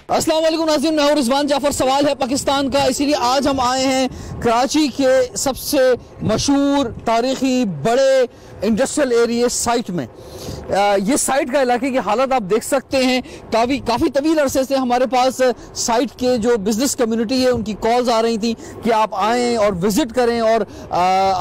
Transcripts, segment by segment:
अस्सलाम वालेकुम नाज़रीन, मैं हूं रिजवान जाफर। सवाल है पाकिस्तान का, इसीलिए आज हम आए हैं कराची के सबसे मशहूर तारीखी बड़े इंडस्ट्रियल एरिया साइट में। ये साइट का इलाके की हालत आप देख सकते हैं। काफ़ी तवील अरसे से हमारे पास साइट के जो बिज़नेस कम्युनिटी है उनकी कॉल्स आ रही थी कि आप आएँ और विज़िट करें और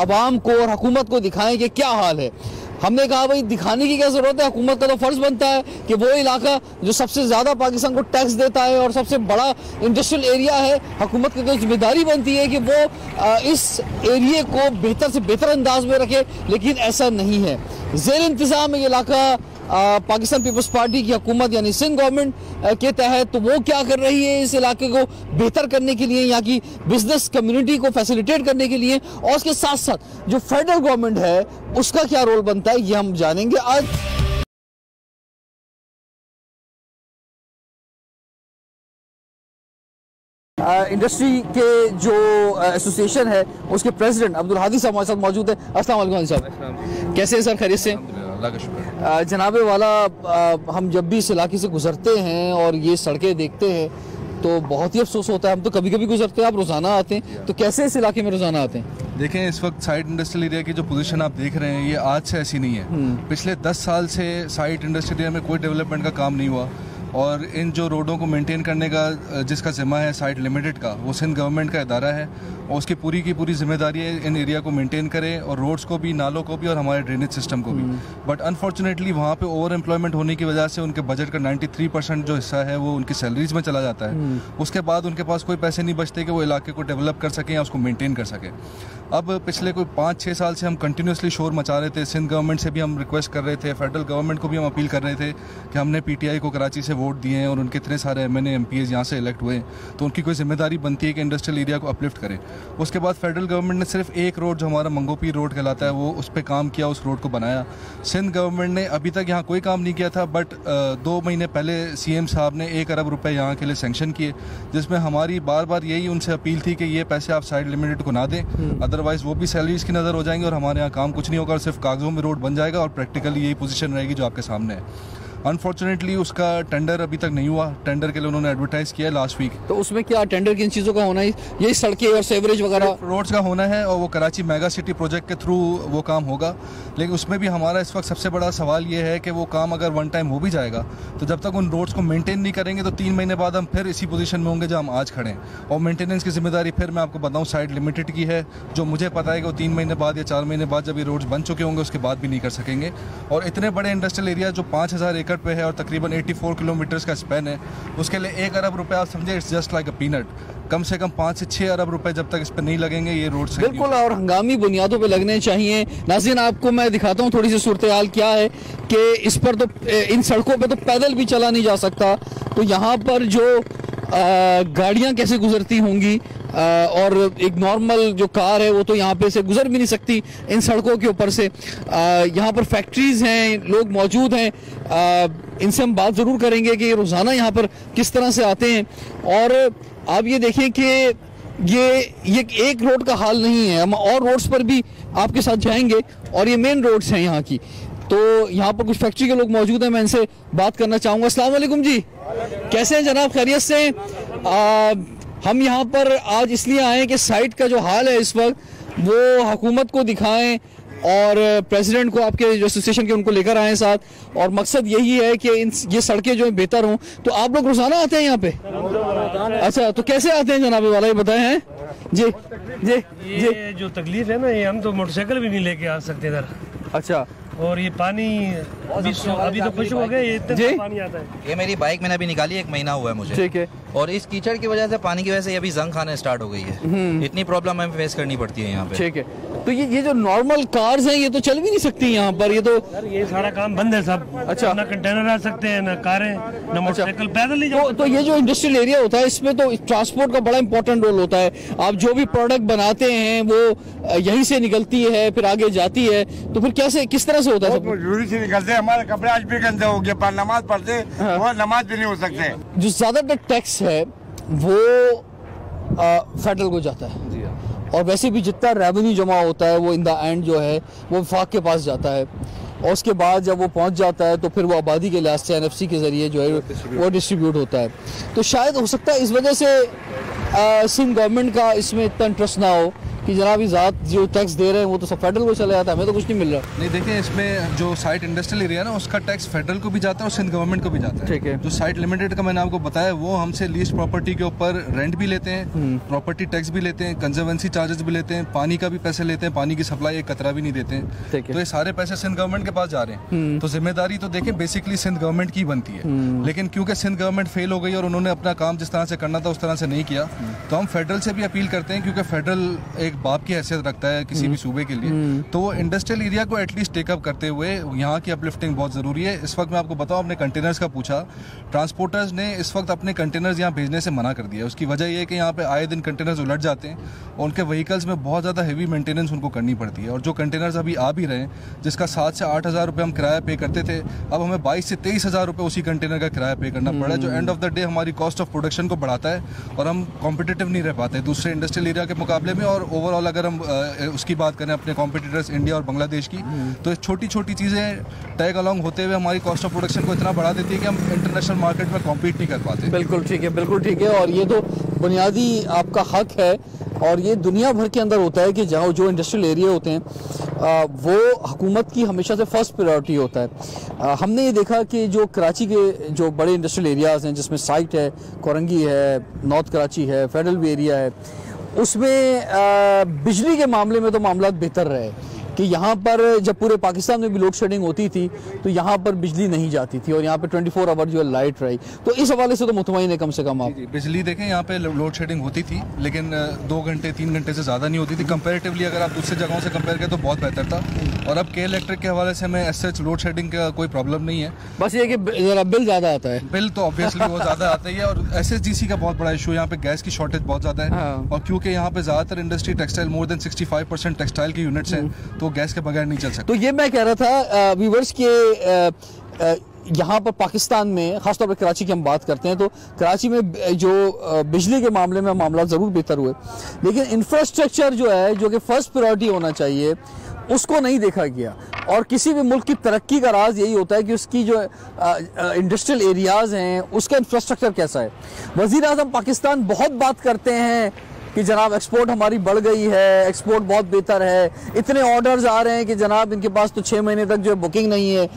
आवाम को और हुकूमत को दिखाएं कि क्या हाल है। हमने कहा भाई दिखाने की क्या ज़रूरत है, हुकूमत का तो फ़र्ज़ बनता है कि वो इलाका जो सबसे ज़्यादा पाकिस्तान को टैक्स देता है और सबसे बड़ा इंडस्ट्रियल एरिया है, हुकूमत की तो जिम्मेदारी बनती है कि वो इस एरिए को बेहतर से बेहतर अंदाज में रखे, लेकिन ऐसा नहीं है। ज़ेर इंतज़ाम ये इलाका पाकिस्तान पीपल्स पार्टी की हुकूमत यानी सिंध गवर्नमेंट के तहत, तो वो क्या कर रही है इस इलाके को बेहतर करने के लिए, यहाँ की बिजनेस कम्युनिटी को फैसिलिटेट करने के लिए, और उसके साथ साथ जो फेडरल गवर्नमेंट है उसका क्या रोल बनता है, ये हम जानेंगे आज। इंडस्ट्री के जो एसोसिएशन है उसके प्रेसिडेंट अब्दुल हादी साहब हमारे साथ मौजूद है। अस्सलाम वालेकुम साहब, कैसे हैं सर? खैरियत से? अल्लाह का शुक्र। जनाबे वाला, हम जब भी इस इलाके से गुजरते हैं और ये सड़कें देखते हैं तो बहुत ही अफसोस होता है। हम तो कभी कभी गुजरते हैं, आप रोज़ाना आते हैं, तो कैसे इस इलाके में रोज़ाना आते हैं? देखें, इस वक्त साइट इंडस्ट्रियल एरिया की जो पोजीशन आप देख रहे हैं ये आज से ऐसी नहीं है। पिछले 10 साल से साइट इंडस्ट्रियल एरिया में कोई डेवलपमेंट का काम नहीं हुआ, और इन जो रोडों को मेंटेन करने का जिसका जिम्मा है साइट लिमिटेड का, वो सिंध गवर्नमेंट का इदारा है, और उसकी पूरी की पूरी जिम्मेदारी है इन एरिया को मेंटेन करे, और रोड्स को भी, नालों को भी, और हमारे ड्रेनेज सिस्टम को भी। बट अनफॉर्चुनेटली वहाँ पे ओवर एम्प्लॉयमेंट होने की वजह से उनके बजट का 93% जो हिस्सा है वो उनकी सैलरीज में चला जाता है। उसके बाद उनके पास कोई पैसे नहीं बचते कि वो इलाके को डेवलप कर सकें या उसको मेंटेन कर सकें। अब पिछले कोई 5-6 साल से हम कंटिन्यूसली शोर मचा रहे थे, सिंध गवर्नमेंट से भी हम रिक्वेस्ट कर रहे थे, फेडरल गवर्नमेंट को भी हम अपील कर रहे थे कि हमने PTI को कराची से वोट दिए हैं और उनके इतने सारे MNA MPs यहाँ से इलेक्ट हुए, तो उनकी कोई जिम्मेदारी बनती है कि इंडस्ट्रियल एरिया को अपलिफ्ट करें। उसके बाद फेडरल गवर्नमेंट ने सिर्फ एक रोड जो हमारा मंगोपीर रोड कहलाता है वो उस पर काम किया, उस रोड को बनाया। सिंध गवर्नमेंट ने अभी तक यहाँ कोई काम नहीं किया था, बट 2 महीने पहले CM साहब ने 1 अरब रुपए यहाँ के लिए सेंक्शन किए, जिसमें हमारी बार बार यही उनसे अपील थी कि ये पैसे आप साइड लिमिटेड को ना दें, अदरवाइज वो भी सैलरीज की नज़र हो जाएंगे और हमारे यहाँ काम कुछ नहीं होगा और सिर्फ कागजों में रोड बन जाएगा, और प्रैक्टिकली यही पोजीशन रहेगी जो आपके सामने है। अनफॉर्चुनेटली उसका टेंडर अभी तक नहीं हुआ। टेंडर के लिए उन्होंने एडवर्टाइज किया है लास्ट वीक। तो उसमें क्या टेंडर किन चीज़ों का होना है? यही सड़कें और सेवरेज वगैरह रोड्स का होना है, और वो कराची मेगा सिटी प्रोजेक्ट के थ्रू वो काम होगा। लेकिन उसमें भी हमारा इस वक्त सबसे बड़ा सवाल ये है कि वो काम अगर वन टाइम हो भी जाएगा तो जब तक उन रोड्स को मेंटेन नहीं करेंगे तो 3 महीने बाद हम फिर इसी पोजीशन में होंगे जहाँ हम आज खड़े हैं। और मेंटेनेंस की जिम्मेदारी फिर मैं आपको बताऊँ साइट लिमिटेड की है, जो मुझे पता है कि वो 3 महीने बाद या 4 महीने बाद जब ये रोड्स बन चुके होंगे उसके बाद भी नहीं कर सकेंगे। और इतने बड़े इंडस्ट्रियल एरिया जो 5000 एकड़ पे है और तकरीबन 84 किलोमीटर्स का स्पैन है, उसके लिए 1 अरब रुपए आप समझे, it's just like a peanut. कम से कम 5 से 6 अरब रुपए जब तक इस पर नहीं लगेंगे ये रोड से बिल्कुल और हंगामी बुनियादों पे लगने चाहिए। नाज़रीन, आपको मैं दिखाता हूँ थोड़ी सी सूरत हाल क्या है कि इस पर तो इन सड़कों पे तो पैदल भी चला नहीं जा सकता, तो यहाँ पर जो गाड़ियाँ कैसे गुजरती होंगी, और एक नॉर्मल जो कार है वो तो यहाँ पे से गुजर भी नहीं सकती इन सड़कों के ऊपर से। यहाँ पर फैक्ट्रीज हैं, लोग मौजूद हैं, इनसे हम बात ज़रूर करेंगे कि रोज़ाना यहाँ पर किस तरह से आते हैं। और आप ये देखें कि ये एक रोड का हाल नहीं है, हम और रोड्स पर भी आपके साथ जाएंगे, और ये मेन रोड्स हैं यहाँ की। तो यहाँ पर कुछ फैक्ट्री के लोग मौजूद हैं, मैं इनसे बात करना चाहूँगा। अस्सलाम वालेकुम जी, कैसे हैं जनाब? खैरियत से? हम यहाँ पर आज इसलिए आए कि साइट का जो हाल है इस वक्त वो हुकूमत को दिखाएं और प्रेसिडेंट को, आपके जो एसोसिएशन के, उनको लेकर आए साथ, और मकसद यही है कि ये सड़कें जो है बेहतर हों। तो आप लोग रोजाना आते हैं यहाँ पे? अच्छा, तो कैसे आते हैं जनाबे वाला, ये बताएं हैं जी? ये जो तकलीफ है ना, ये हम तो मोटरसाइकिल भी नहीं लेके आ सकते इधर। अच्छा, और ये पानी अभी तो खुश हो गए, ये इतना पानी आता है। ये मेरी बाइक मैंने अभी निकाली, 1 महीना हुआ है मुझे। ठीक है। और इस कीचड़ की वजह से, पानी की वजह से ये अभी जंग खाने स्टार्ट हो गई है। इतनी प्रॉब्लम हमें फेस करनी पड़ती है यहाँ पे। ठीक है। तो ये जो नॉर्मल कार्स हैं ये तो चल भी नहीं सकती यहाँ पर, ये तो ये सारा काम बंद है सब। अच्छा, ना कंटेनर आ सकते हैं, ना कारें, ना मोटरसाइकिल, पैदल नहीं जाओ। तो ये जो इंडस्ट्रियल एरिया होता है इसमें तो ट्रांसपोर्ट का बड़ा इंपॉर्टेंट रोल होता है। आप जो भी प्रोडक्ट बनाते हैं वो यहीं से निकलती है, फिर आगे जाती है, तो फिर कैसे, किस तरह से होता है? मजबूरी से निकलते हैं, हमारे कपड़े आज भी गंदे हो गए, पर नमाज पढ़ते और नमाज भी नहीं हो सकते। जो ज्यादातर टैक्स है वो फेडरल को जाता है, और वैसे भी जितना रेवेन्यू जमा होता है वो इन द एंड जो है वो वफाक के पास जाता है। और उसके बाद जब वो पहुंच जाता है तो फिर वो आबादी के लिहाज से NFC के ज़रिए जो है वो डिस्ट्रीब्यूट होता है। तो शायद हो सकता है इस वजह से सिंध गवर्नमेंट का इसमें इतना इंटरेस्ट ना हो कि जनाब ज़ात जो टैक्स दे रहे हैं वो तो सब फेडरल को चला जाता है, हमें तो कुछ नहीं मिल रहा। नहीं देखिए, इसमें जो साइट इंडस्ट्रियल एरिया है ना, उसका टैक्स फेडरल को भी जाता है और सिंध गवर्नमेंट को भी जाता है। ठीक है। जो साइट लिमिटेड का मैंने आपको बताया, वो हमसे लीज प्रॉपर्टी के ऊपर रेंट भी लेते हैं, प्रॉपर्टी टैक्स भी लेते हैं, कंजर्वेंसी चार्जेस भी लेते हैं, पानी का भी पैसे लेते हैं, पानी की सप्लाई एक कतरा भी नहीं देते हैं। तो ये सारे पैसे सिंध गवर्नमेंट के पास जा रहे हैं। तो जिम्मेदारी तो देखिए बेसिकली सिंध गवर्नमेंट की बनती है, लेकिन क्योंकि सिंध गवर्नमेंट फेल हो गई और उन्होंने अपना काम जिस तरह से करना था उस तरह से नहीं किया, तो हम फेडरल से भी अपील करते हैं, क्योंकि फेडरल एक बाप की हैसियत है किसी भी सूबे के लिए, तो वो इंडस्ट्रियल एरिया को एटलीस्ट टेकअप करते हुए यहाँ की अपलिफ्टिंग बहुत जरूरी है। इस वक्त मैं आपको बताऊं, आपने कंटेनर्स का पूछा, ट्रांसपोर्टर्स ने इस वक्त अपने कंटेनर्स यहाँ भेजने से मना कर दिया। उसकी वजह यह है कि यहाँ पे आए दिन कंटेनर्स उलट जाते हैं और उनके व्हीकल्स में बहुत ज़्यादा हैवी मेंटेनेंस उनको करनी पड़ती है। और जो कंटेनर्स अभी आ भी रहे हैं, जिसका 7 से 8 हज़ार रुपये हम किराया पे करते थे, अब हमें 22 से 23 हज़ार रुपये उसी कंटेनर का किराया पे करना पड़ा है, जो एंड ऑफ द डे हमारी कॉस्ट ऑफ प्रोडक्शन को बढ़ाता है और हम कॉम्पिटिटिव नहीं रह पाते दूसरे इंडस्ट्रियल एरिया के मुकाबले में। और ओवरऑल अगर हम उसकी बात करें अपने कॉम्पिटिटर्स इंडिया और बांग्लादेश की, तो छोटी छोटी चीज़ें टैग अलॉन्ग होते हुए हमारी कॉस्ट ऑफ प्रोडक्शन को इतना बढ़ा देती है कि हम इंटरनेशनल मार्केट में कॉम्पीट नहीं कर पाते। बिल्कुल ठीक है, बिल्कुल ठीक है। और ये तो बुनियादी आपका हक है और ये दुनिया भर के अंदर होता है कि जहाँ जो इंडस्ट्रियल एरिया होते हैं वो हुकूमत की हमेशा से फर्स्ट प्रायोरिटी होता है। हमने ये देखा कि जो कराची के जो बड़े इंडस्ट्रियल एरियाज़ हैं, जिसमें साइट है, कोरंगी है, नॉर्थ कराची है, फेडरल भी एरिया है, उसमें बिजली के मामले में तो मामला बेहतर रहे कि यहाँ पर जब पूरे पाकिस्तान में भी लोड शेडिंग होती थी तो यहाँ पर बिजली नहीं जाती थी और यहाँ पे 24 आवर जो है लाइट रही। तो इस हवाले से तो मुतमईन है कम से कम आप। बिजली देखें, यहाँ पे लोड शेडिंग होती थी, लेकिन 2 घंटे 3 घंटे से ज़्यादा नहीं होती थी। कंपैरेटिवली अगर आप दूसरी जगहों से कंपेयर करें तो बहुत बेहतर था। और अब के इलेक्ट्रिक के हवाले से हमें ऐसे लोड शेडिंग का कोई प्रॉब्लम नहीं है। बस ये कि ज़रा बिल ज़्यादा आता है। बिल तो ऑब्वियसली वो ज़्यादा आता ही है। और SSGC का बहुत बड़ा इशू है, यहाँ पे गैस की शॉर्टेज बहुत ज़्यादा है। और क्योंकि यहाँ पे ज़्यादातर industry textile, more than 65% textile के यूनिट्स हैं, तो गैस के बगैर नहीं। तो ये मैं कह रहा था व्यूवर्स के यहाँ पर पाकिस्तान में खासतौर पर कराची की हम बात करते हैं तो कराची में जो बिजली के मामले में मामला ज़रूर बेहतर हुए, लेकिन इंफ्रास्ट्रक्चर जो है जो कि फर्स्ट प्रायोरिटी होना चाहिए उसको नहीं देखा गया। और किसी भी मुल्क की तरक्की का राज यही होता है कि उसकी जो इंडस्ट्रियल एरियाज़ हैं उसका इंफ्रास्ट्रक्चर कैसा है। वज़ीर आज़म पाकिस्तान बहुत बात करते हैं कि जनाब एक्सपोर्ट हमारी बढ़ गई है, एक्सपोर्ट बहुत बेहतर है, इतने ऑर्डर्स आ रहे हैं कि जनाब इनके पास तो 6 महीने तक जो है बुकिंग नहीं है।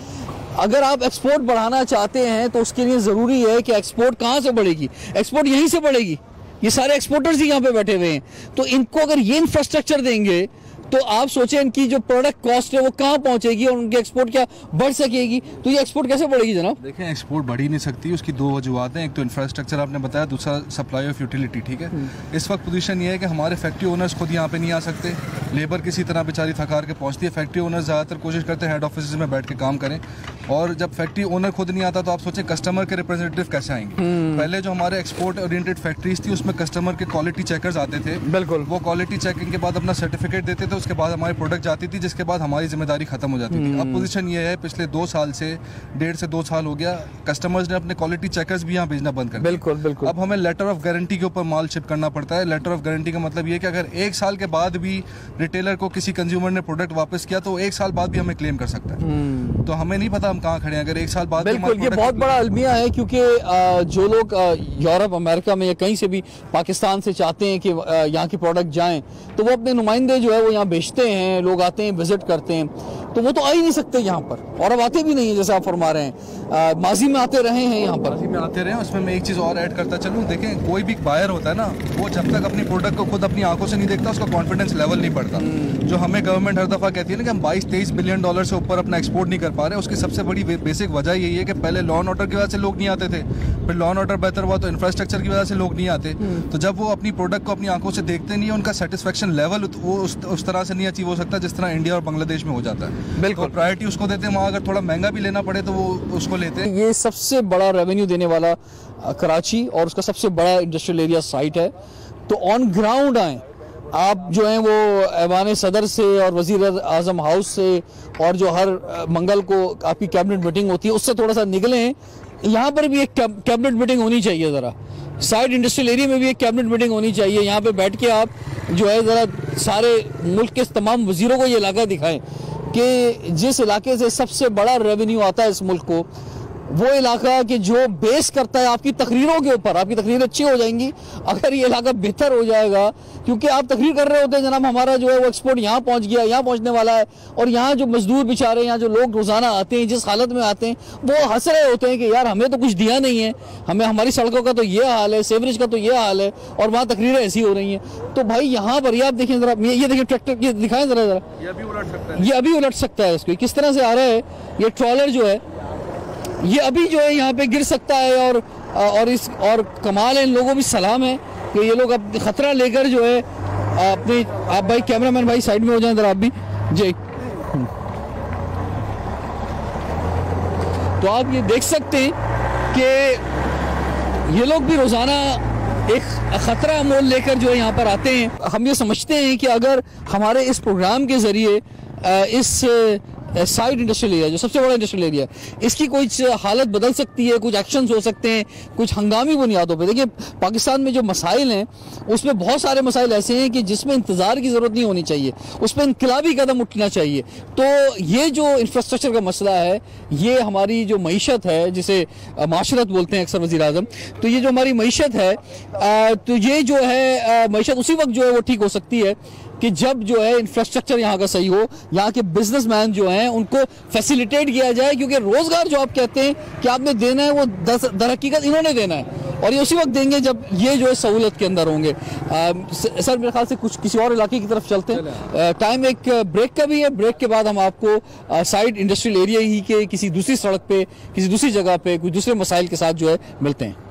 अगर आप एक्सपोर्ट बढ़ाना चाहते हैं तो उसके लिए ज़रूरी है कि एक्सपोर्ट कहाँ से बढ़ेगी, एक्सपोर्ट यहीं से बढ़ेगी। ये सारे एक्सपोर्टर्स ही यहाँ पे बैठे हुए हैं, तो इनको अगर ये इंफ्रास्ट्रक्चर देंगे तो आप सोचें इनकी जो प्रोडक्ट कॉस्ट है वो कहाँ पहुँचेगी और उनकी एक्सपोर्ट क्या बढ़ सकेगी। तो ये एक्सपोर्ट कैसे बढ़ेगी जनाब? देखें, एक्सपोर्ट बढ़ ही नहीं सकती, उसकी 2 वजूहत हैं। एक तो इंफ्रास्ट्रक्चर आपने बताया, दूसरा सप्लाई ऑफ यूटिलिटी। ठीक है, इस वक्त पोजीशन ये है कि हमारे फैक्ट्री ओनर्स खुद यहाँ पे नहीं आ सकते, लेबर किसी तरह बेचारी थकार के पहुँचती है। फैक्ट्री ओनर्स ज़्यादातर कोशिश करते हैं हेड ऑफिस में बैठ के काम करें, और जब फैक्ट्री ओनर खुद नहीं आता तो आप सोचें कस्टमर के रिप्रेजेंटेटिव कैसे आएंगे। पहले जो हमारे एक्सपोर्ट ओरिएंटेड फैक्ट्रीज थी उसमें कस्टमर के क्वालिटी चेकर्स आते थे, बिल्कुल, वो क्वालिटी चेकिंग के बाद अपना सर्टिफिकेट देते थे, उसके बाद हमारी प्रोडक्ट जाती थी, जिसके बाद हमारी जिम्मेदारी खत्म हो जाती थी। अब पोजीशन ये है, पिछले 2 साल से 1.5 से 2 साल हो गया, कस्टमर्स ने अपने क्वालिटी चेकर्स भी यहाँ भेजना बंद कर दिया। बिल्कुल बिल्कुल। अब हमें लेटर ऑफ गारंटी के ऊपर माल शिप करना पड़ता है। लेटर ऑफ गारंटी का मतलब ये कि अगर 1 साल के बाद भी रिटेलर को किसी कंज्यूमर ने प्रोडक्ट वापस किया तो 1 साल बाद भी हमें क्लेम कर सकता है। तो हमें नहीं पता हम कहाँ खड़े हैं अगर 1 साल बाद। बिल्कुल, ये बहुत बड़ा अलमिया है, क्योंकि जो लोग यूरोप, अमेरिका में या कहीं से भी पाकिस्तान से चाहते हैं कि यहाँ की प्रोडक्ट जाएं, तो वो अपने नुमाइंदे जो है वो यहाँ भेजते हैं, लोग आते हैं, विजिट करते हैं, तो वो तो आ ही नहीं सकते यहाँ पर, और अब आते भी नहीं है जैसे आप फरमा रहे हैं। माजी में आते रहे हैं यहाँ पर, माजी में आते रहे हैं। उसमें मैं एक चीज़ और ऐड करता चलूँ, देखें कोई भी बायर होता है ना, वो जब तक अपनी प्रोडक्ट को खुद अपनी आंखों से नहीं देखता उसका कॉन्फिडेंस लेवल नहीं बढ़ता। जो हमें गवर्नमेंट हर दफ़ा कहती है ना कि हम 22-23 बिलियन डॉलर से ऊपर अपना एक्सपोर्ट नहीं कर पा रहे, उसकी सबसे बड़ी बेसिक वजह यही है कि पहले लॉ एंड ऑर्डर की वजह से लोग नहीं आते थे, फिर लॉ एंड ऑर्डर बेहतर हुआ तो इंफ्रास्ट्रक्चर की वजह से लोग नहीं आते। तो जब वो अपनी प्रोडक्ट को अपनी आंखों से देखते नहीं है, उनका सेटिस्फेक्शन लेवल वो उस तरह से नहीं अचीव हो सकता जिस तरह इंडिया और बांग्लादेश में हो जाता है। बिल्कुल, तो प्रायोरिटी उसको देते हैं, वहाँ अगर थोड़ा महंगा भी लेना पड़े तो वो उसको लेते हैं। ये सबसे बड़ा रेवेन्यू देने वाला कराची और उसका सबसे बड़ा इंडस्ट्रियल एरिया साइट है, तो ऑन ग्राउंड आए आप, जो हैं वो ऐवान सदर से और वज़ीर आज़म हाउस से, और जो हर मंगल को आपकी कैबिनेट मीटिंग होती है उससे थोड़ा सा निकलें। यहाँ पर भी एक कैबिनेट मीटिंग होनी चाहिए, ज़रा साइड इंडस्ट्रियल एरिया में भी एक कैबिनेट मीटिंग होनी चाहिए। यहाँ पे बैठ के आप जो है ज़रा सारे मुल्क के तमाम वज़ीरों को ये इलाका दिखाएं कि जिस इलाके से सबसे बड़ा रेवेन्यू आता है इस मुल्क को, वो इलाका कि जो बेस करता है आपकी तकरीरों के ऊपर, आपकी तकरीरें अच्छी हो जाएंगी अगर ये इलाका बेहतर हो जाएगा, क्योंकि आप तकरीर कर रहे होते हैं जनाब हमारा जो है वो एक्सपोर्ट यहाँ पहुँच गया, यहाँ पहुँचने वाला है, और यहाँ जो मजदूर बेचारे, यहाँ जो लोग रोज़ाना आते हैं जिस हालत में आते हैं वो हंस रहे होते हैं कि यार हमें तो कुछ दिया नहीं है, हमें हमारी सड़कों का तो ये हाल है, सेवरेज का तो ये हाल है, और वहाँ तकरीरें ऐसी हो रही हैं। तो भाई यहाँ पर ये आप देखें ज़रा, ये देखिए ट्रैक्टर, ये दिखाएं ज़रा, ये अभी उलट सकता है, ये अभी उलट सकता है, इसको किस तरह से आ रहा है ये ट्रॉलर जो है, ये अभी जो है यहाँ पे गिर सकता है। और कमाल है, इन लोगों भी सलाम है कि ये लोग अब खतरा लेकर जो है अपने, आप भाई कैमरामैन भाई साइड में हो जाएं जरा आप भी जी। तो आप ये देख सकते हैं कि ये लोग भी रोजाना एक खतरा मोल लेकर जो है यहाँ पर आते हैं। हम ये समझते हैं कि अगर हमारे इस प्रोग्राम के जरिए इस साइड इंडस्ट्रियल एरिया जो सबसे बड़ा इंडस्ट्रियल एरिया है, इसकी कुछ हालत बदल सकती है, कुछ एक्शंस हो सकते हैं कुछ हंगामी बुनियादों पे। देखिए पाकिस्तान में जो मसाइल हैं उसमें बहुत सारे मसाइल ऐसे हैं कि जिसमें इंतज़ार की ज़रूरत नहीं होनी चाहिए, उस पर इनकलाबी कदम उठना चाहिए। तो ये जो इंफ्रास्ट्रक्चर का मसला है, ये हमारी जो मईशत है जिसे माशरत बोलते हैं अक्सर वज़ीर आज़म, तो ये जो हमारी मईशत है, तो ये जो है मईशत उसी वक्त जो है वो ठीक हो सकती है कि जब जो है इंफ्रास्ट्रक्चर यहाँ का सही हो, यहाँ के बिजनेसमैन जो हैं उनको फैसिलिटेट किया जाए, क्योंकि रोजगार जो आप कहते हैं कि आपने देना है वो दर हकीकत इन्होंने देना है, और ये उसी वक्त देंगे जब ये जो है सहूलत के अंदर होंगे। सर मेरे ख्याल से कुछ किसी और इलाके की तरफ चलते हैं, टाइम एक ब्रेक का भी है, ब्रेक के बाद हम आपको साइड इंडस्ट्रियल एरिया ही के किसी दूसरी सड़क पे, किसी दूसरी जगह पे, कुछ दूसरे मसाइल के साथ जो है मिलते हैं।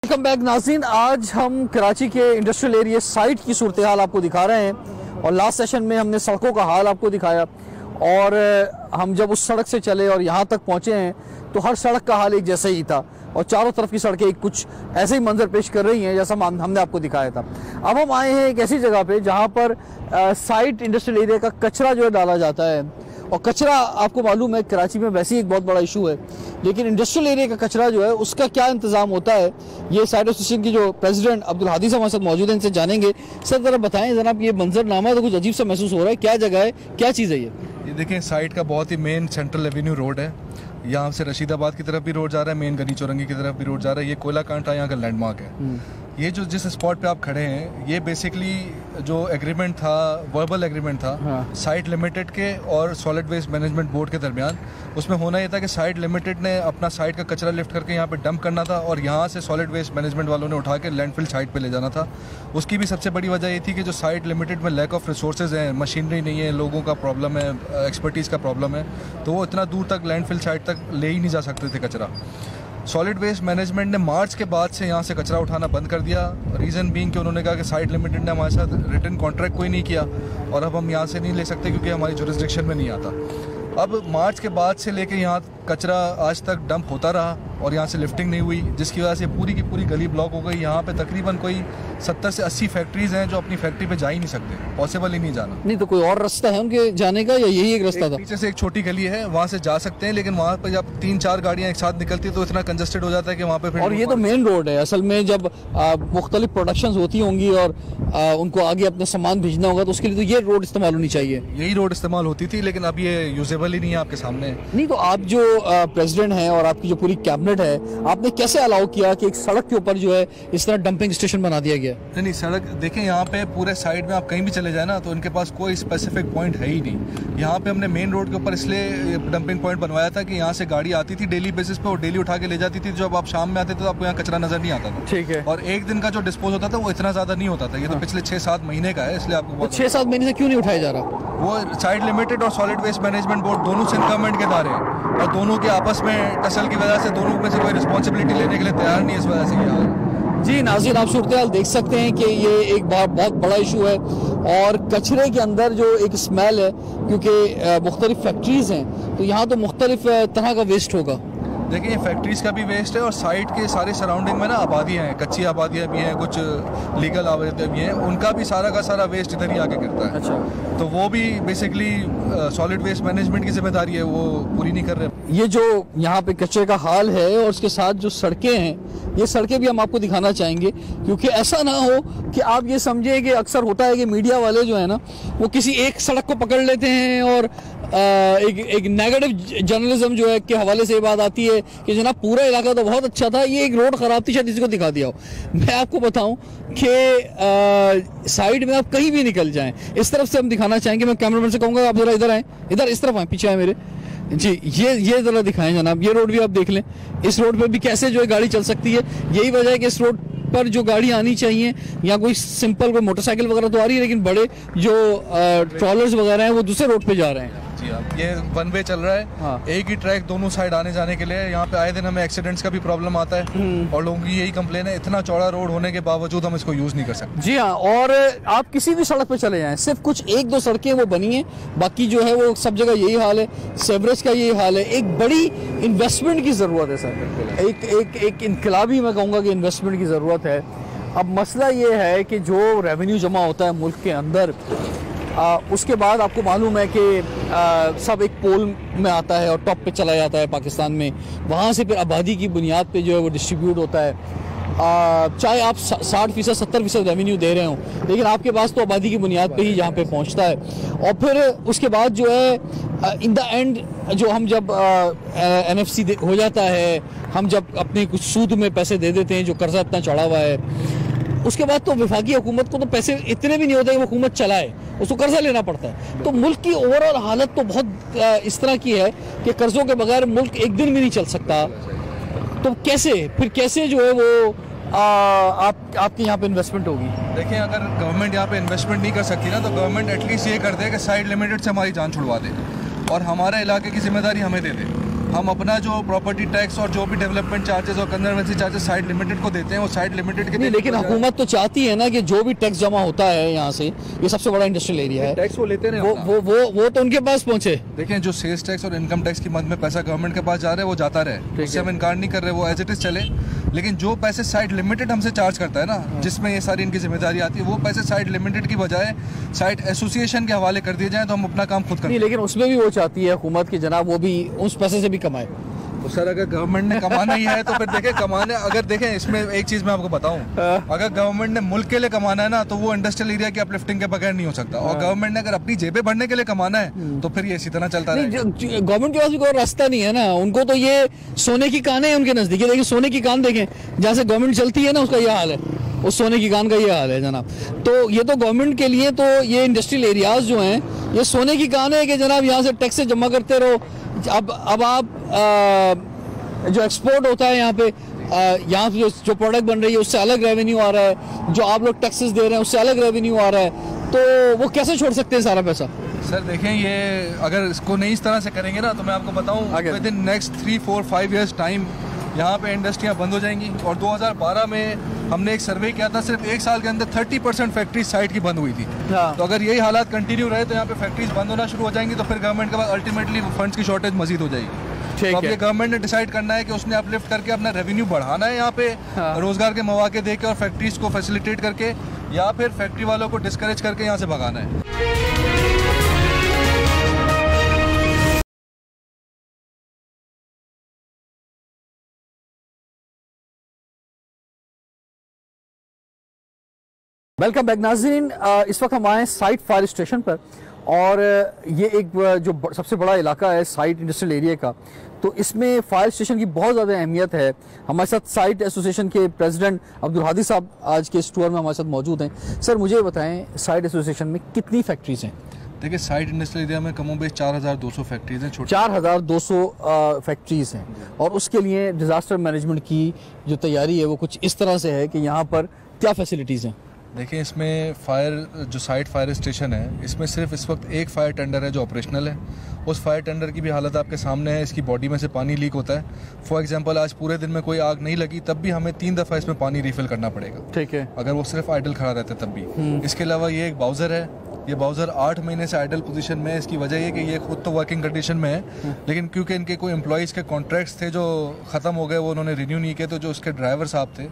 वेलकम बैक नाज़रीन, आज हम कराची के इंडस्ट्रियल एरिया साइट की सूरत हाल आपको दिखा रहे हैं, और लास्ट सेशन में हमने सड़कों का हाल आपको दिखाया, और हम जब उस सड़क से चले और यहाँ तक पहुँचे हैं तो हर सड़क का हाल एक जैसा ही था, और चारों तरफ की सड़कें कुछ ऐसे ही मंजर पेश कर रही हैं जैसा हमने आपको दिखाया था। अब हम आए हैं एक ऐसी जगह पे जहाँ पर साइट इंडस्ट्रियल एरिया का कचरा जो है डाला जाता है, और कचरा आपको मालूम है कराची में वैसे ही एक बहुत बड़ा इशू है, लेकिन इंडस्ट्रियल एरिया का कचरा जो है उसका क्या इंतजाम होता है, ये साइट एसोसिएशन की जो प्रेसिडेंट अब्दुल हादी साहब हमारे साथ मौजूद हैं, इनसे जानेंगे। सर ज़रा बताएं जनाब, ये मंजरनामा तो कुछ अजीब सा महसूस हो रहा है, क्या जगह है, क्या चीज़ है ये देखें साइट का बहुत ही मेन सेंट्रल एवेन्यू रोड है, यहाँ से रशीदाबाद की तरफ भी रोड जा रहा है, मेन गनी चौरंगी की तरफ भी रोड जा रहा है, ये कोयला कांटा यहाँ का लैंडमार्क है। ये जो जिस स्पॉट पे आप खड़े हैं, ये बेसिकली जो एग्रीमेंट था, वर्बल एग्रीमेंट था साइट लिमिटेड के और सॉलिड वेस्ट मैनेजमेंट बोर्ड के दरमियान। उसमें होना ये था कि साइट लिमिटेड ने अपना साइट का कचरा लिफ्ट करके यहाँ पे डंप करना था, और यहाँ से सॉलिड वेस्ट मैनेजमेंट वालों ने उठा के लैंडफिल साइट पे ले जाना था। उसकी भी सबसे बड़ी वजह ये थी कि जो साइट लिमिटेड में लैक ऑफ रिसोर्सेज हैं, मशीनरी नहीं है, लोगों का प्रॉब्लम है, एक्सपर्टीज़ का प्रॉब्लम है, तो वो इतना दूर तक लैंडफिल साइट तक ले ही नहीं जा सकते थे कचरा। सॉलिड वेस्ट मैनेजमेंट ने मार्च के बाद से यहाँ से कचरा उठाना बंद कर दिया, रीज़न बीइंग कि उन्होंने कहा कि साइट लिमिटेड ने हमारे साथ रिटन कॉन्ट्रैक्ट कोई नहीं किया, और अब हम यहाँ से नहीं ले सकते क्योंकि हमारी जुरिस्डिक्शन में नहीं आता। अब मार्च के बाद से लेके यहाँ कचरा आज तक डंप होता रहा, और यहाँ से लिफ्टिंग नहीं हुई, जिसकी वजह से पूरी की पूरी गली ब्लॉक हो गई। यहाँ पे तकरीबन कोई 70 से 80 फैक्ट्रीज हैं जो अपनी फैक्ट्री पे जा ही नहीं सकते, पॉसिबल ही नहीं जाना। नहीं तो कोई और रास्ता है उनके जाने का, या यही एक रास्ता था? पीछे से एक छोटी गली है, वहाँ से जा सकते हैं, लेकिन वहाँ पर जब 3-4 गाड़ियाँ एक साथ निकलती है तो इतना कंजस्टेड हो जाता है कि वहाँ पे। और ये तो मेन रोड है असल में, जब मुख्तलिफ प्रोडक्शंस होती होंगी और उनको आगे अपना सामान भेजना होगा तो उसके लिए तो ये रोड इस्तेमाल होनी चाहिए। यही रोड इस्तेमाल होती थी, लेकिन अब ये यूजेबल ही नहीं है आपके सामने। नहीं तो आप जो प्रेसिडेंट हैं और आपकी जो पूरी कैबिनेट है, आपने कैसे अलाउ किया कि एक सड़क के ऊपर जो है इस तरह डंपिंग स्टेशन बना दिया गया? नहीं, सड़क देखें, यहाँ पे पूरे साइड में आप कहीं भी चले जाए ना तो इनके पास कोई स्पेसिफिक पॉइंट है ही नहीं। यहाँ पे हमने मेन रोड के ऊपर इसलिए डंपिंग पॉइंट बनवाया था कि यहाँ से गाड़ी आती थी डेली बेसिस पे, और डेली उठा के ले जाती थी। जब आप शाम में आते थे तो आपको यहाँ कचरा नजर नहीं आता था, ठीक है, और एक दिन का जो डिस्पोज होता था वो इतना ज्यादा नहीं होता था। ये तो पिछले 6-7 महीने का है, इसलिए आपको 6-7 महीने से क्यों नहीं उठाया जा रहा? वो साइट लिमिटेड और सॉलिड वेस्ट मैनेजमेंट बोर्ड दोनों सिंध गवर्नमेंट के दायरे हैं, और दोनों के आपस में टसल की वजह से दोनों में से कोई रिस्पॉन्सिबिलिटी लेने के लिए तैयार नहीं है, इस वजह से यार। जी नाज़रीन, आप सूरत हाल देख सकते हैं कि ये एक बहुत बड़ा इशू है, और कचरे के अंदर जो एक स्मेल है, क्योंकि मुख्तलिफ फैक्ट्रीज़ हैं तो यहाँ तो मुख्तलिफ तरह का वेस्ट होगा, देखिए, फैक्ट्रीज का भी वेस्ट है और साइट के सारे सराउंडिंग में ना आबादियाँ हैं, कच्ची आबादियाँ भी हैं, कुछ लीगल आबादियाँ भी हैं, उनका भी सारा का सारा वेस्ट इधर ही आके गिरता है। अच्छा, तो वो भी बेसिकली सॉलिड वेस्ट मैनेजमेंट की जिम्मेदारी है, वो पूरी नहीं कर रहे। ये जो यहाँ पे कचरे का हाल है और उसके साथ जो सड़कें हैं, ये सड़कें भी हम आपको दिखाना चाहेंगे, क्योंकि ऐसा ना हो कि आप ये समझें कि अक्सर होता है कि मीडिया वाले जो है ना, वो किसी एक सड़क को पकड़ लेते हैं और एक नेगेटिव जर्नलिज्म जो है के हवाले से ये बात आती है कि जनाब पूरा इलाका तो बहुत अच्छा था, ये एक रोड खराब थी, शायद इसी को दिखा दिया हो। मैं आपको बताऊं कि साइड में आप कहीं भी निकल जाएं, इस तरफ से हम दिखाना चाहेंगे। मैं कैमरामैन से कहूँगा आप जरा इधर आएँ, इधर इस तरफ आएँ, पीछे आए मेरे जी। ये जरा दिखाएं जनाब, ये रोड भी आप देख लें, इस रोड पर भी कैसे जो है गाड़ी चल सकती है। यही वजह है कि इस रोड पर जो गाड़ी आनी चाहिए, या कोई सिंपल कोई मोटरसाइकिल वगैरह तो आ रही है, लेकिन बड़े जो ट्रॉलर्स वगैरह हैं वो दूसरे रोड पे जा रहे हैं। जी हाँ, ये वन वे चल रहा है। हाँ। एक ही ट्रैक दोनों साइड आने जाने के लिए। यहाँ पे आए दिन हमें एक्सीडेंट्स का भी प्रॉब्लम आता है और लोगों की यही कंप्लेन है, इतना चौड़ा रोड होने के बावजूद हम इसको यूज नहीं कर सकते। जी हाँ, और आप किसी भी सड़क पे चले जाएं, सिर्फ कुछ एक दो सड़कें वो बनी हैं, बाकी जो है वो सब जगह यही हाल है। सेवरेज का यही हाल है। एक बड़ी इन्वेस्टमेंट की ज़रूरत है सर, एक इनकलाबी मैं कहूँगा कि इन्वेस्टमेंट की ज़रूरत है। अब मसला ये है कि जो रेवेन्यू जमा होता है मुल्क के अंदर, उसके बाद आपको मालूम है कि सब एक पोल में आता है और टॉप पे चला जाता है पाकिस्तान में, वहाँ से फिर आबादी की बुनियाद पे जो है वो डिस्ट्रीब्यूट होता है। चाहे आप 60% 70% रेवेन्यू दे रहे हो, लेकिन आपके पास तो आबादी की बुनियाद पे ही यहाँ पे पहुँचता है। और फिर उसके बाद जो है इन द एंड जो हम जब NFC हो जाता है, हम जब अपने कुछ सूद में पैसे दे देते हैं, जो कर्जा इतना चढ़ा हुआ है, उसके बाद तो वफाकी हुकूमत को तो पैसे इतने भी नहीं होते कि वो हुकूमत चलाए, उसको कर्जा लेना पड़ता है। तो मुल्क की ओवरऑल हालत तो बहुत इस तरह की है कि कर्जों के बगैर मुल्क एक दिन भी नहीं चल सकता। तो कैसे जो है वो आपके यहाँ पे इन्वेस्टमेंट होगी? देखिए, अगर गवर्नमेंट यहाँ पे इन्वेस्टमेंट नहीं कर सकती ना, तो गवर्नमेंट एटलीस्ट ये कर दे कि साइड लिमिटेड से हमारी जान छुड़वा दे और हमारे इलाके की जिम्मेदारी हमें दे दे। हम अपना जो प्रॉपर्टी टैक्स और जो भी डेवलपमेंट चार्जेस और कंजर्वेंसी चार्जेस साइड लिमिटेड को देते हैं, वो साइड लिमिटेड के नहीं, लेकिन हुकूमत तो चाहती है ना कि जो भी टैक्स जमा होता है यहाँ से, ये सबसे बड़ा इंडस्ट्रियल एरिया है, टैक्स वो लेते हैं, वो तो उनके पास पहुंचे। देखें, जो सेल्स टैक्स और इनकम टैक्स की मद में पैसा गवर्नमेंट के पास जा रहा है वो जाता रहे, उससे हम इनकार नहीं कर रहे, वो एज इट इज चले। लेकिन जो पैसे साइड लिमिटेड हमसे चार्ज करता है ना, जिसमें ये सारी इनकी जिम्मेदारी आती है, वो पैसे साइड लिमिटेड की बजाय साइड एसोसिएशन के हवाले कर दिए जाए तो हम अपना काम खुद करते हैं। लेकिन उसमें भी वो चाहती है हुकूमत की जनाब वो भी उस पैसे से भी कमाए। तो सर, अगर गवर्नमेंट ने कमाना ही है तो फिर देखें कमाने, अगर देखें इसमें एक चीज मैं आपको बताऊं, अगर गवर्नमेंट ने मुल्क के लिए कमाना है ना, तो वो इंडस्ट्रियल एरिया की अपलिफ्टिंग के बगैर नहीं हो सकता। और गवर्नमेंट ने अगर अपनी जेबें भरने के लिए कमाना है तो फिर ये इसी तरह चलता है। गवर्नमेंट के पास भी कोई रास्ता नहीं है ना, उनको तो ये सोने की कान है उनके नजदीक। देखिए, सोने की कान देखें, जहाँ से गवर्नमेंट चलती है ना, उसका यह हाल है, उस सोने की कान का ये हाल है जनाब। तो ये तो गवर्नमेंट के लिए तो ये इंडस्ट्रियल एरियाज जो हैं, ये सोने की कान है कि जनाब यहाँ से टैक्स जमा करते रहो। अब आप जो एक्सपोर्ट होता है यहाँ पे, यहाँ जो प्रोडक्ट बन रही है उससे अलग रेवेन्यू आ रहा है, जो आप लोग टैक्सेस दे रहे हैं उससे अलग रेवेन्यू आ रहा है, तो वो कैसे छोड़ सकते हैं सारा पैसा? सर देखें, ये अगर इसको नहीं इस तरह से करेंगे ना, तो मैं आपको बताऊं with in next 3, 4, 5 years time यहाँ पे इंडस्ट्रियाँ बंद हो जाएंगी। और 2012 में हमने एक सर्वे किया था, सिर्फ एक साल के अंदर 30% फैक्ट्रीज साइड की बंद हुई थी। तो अगर यही हालात कंटिन्यू रहे तो यहाँ पे फैक्ट्रीज बंद होना शुरू हो जाएंगी, तो फिर गवर्नमेंट के पास अल्टीमेटली फंड्स की शॉर्टेज मजीद हो जाएगी। तो अब ये गवर्नमेंट ने डिसाइड करना है कि उसने अपलिफ्ट करके अपना रेवेन्यू बढ़ाना है यहाँ पे, रोजगार के मौके देके और फैक्ट्रीज को फैसिलिटेट करके, या फिर फैक्ट्री वालों को डिस्करेज करके यहाँ से भगाना है। वेलकम बैक नाज़रीन, इस वक्त हम आए साइट फायर स्टेशन पर, और ये एक जो सबसे बड़ा इलाका है साइट इंडस्ट्रियल एरिया का, तो इसमें फायर स्टेशन की बहुत ज़्यादा अहमियत है। हमारे साथ साइट एसोसिएशन के प्रेसिडेंट अब्दुल हादी साहब आज के इस टूर में हमारे साथ मौजूद हैं। सर, मुझे बताएं, साइट एसोसिएशन में कितनी फैक्ट्रीज हैं? देखिए, साइट इंडस्ट्रियल एरिया में कमोबेश 4200 फैक्ट्रीज हैं। 4200 फैक्ट्रीज हैं, और उसके लिए डिज़ास्टर मैनेजमेंट की जो तैयारी है वो कुछ इस तरह से है कि यहाँ पर क्या फैसिलिटीज़ हैं? देखिए, इसमें जो साइट फायर स्टेशन है, इसमें सिर्फ इस वक्त एक फायर टेंडर है जो ऑपरेशनल है। उस फायर टेंडर की भी हालत आपके सामने है, इसकी बॉडी में से पानी लीक होता है। फॉर एग्जांपल, आज पूरे दिन में कोई आग नहीं लगी, तब भी हमें 3 दफ़ा इसमें पानी रिफिल करना पड़ेगा। ठीक है, अगर वो सिर्फ आइडल खड़ा रहता है तब भी। इसके अलावा ये एक बाउजर है, ये बाउजर 8 महीने से आइडल पोजीशन में है। इसकी वजह ये कि ये खुद तो वर्किंग कंडीशन में है, लेकिन क्योंकि इनके कोई एम्प्लॉइज़ के कॉन्ट्रैक्ट्स थे जो ख़त्म हो गए, वो उन्होंने रिन्यू नहीं किए, तो जो उसके ड्राइवर साहब थे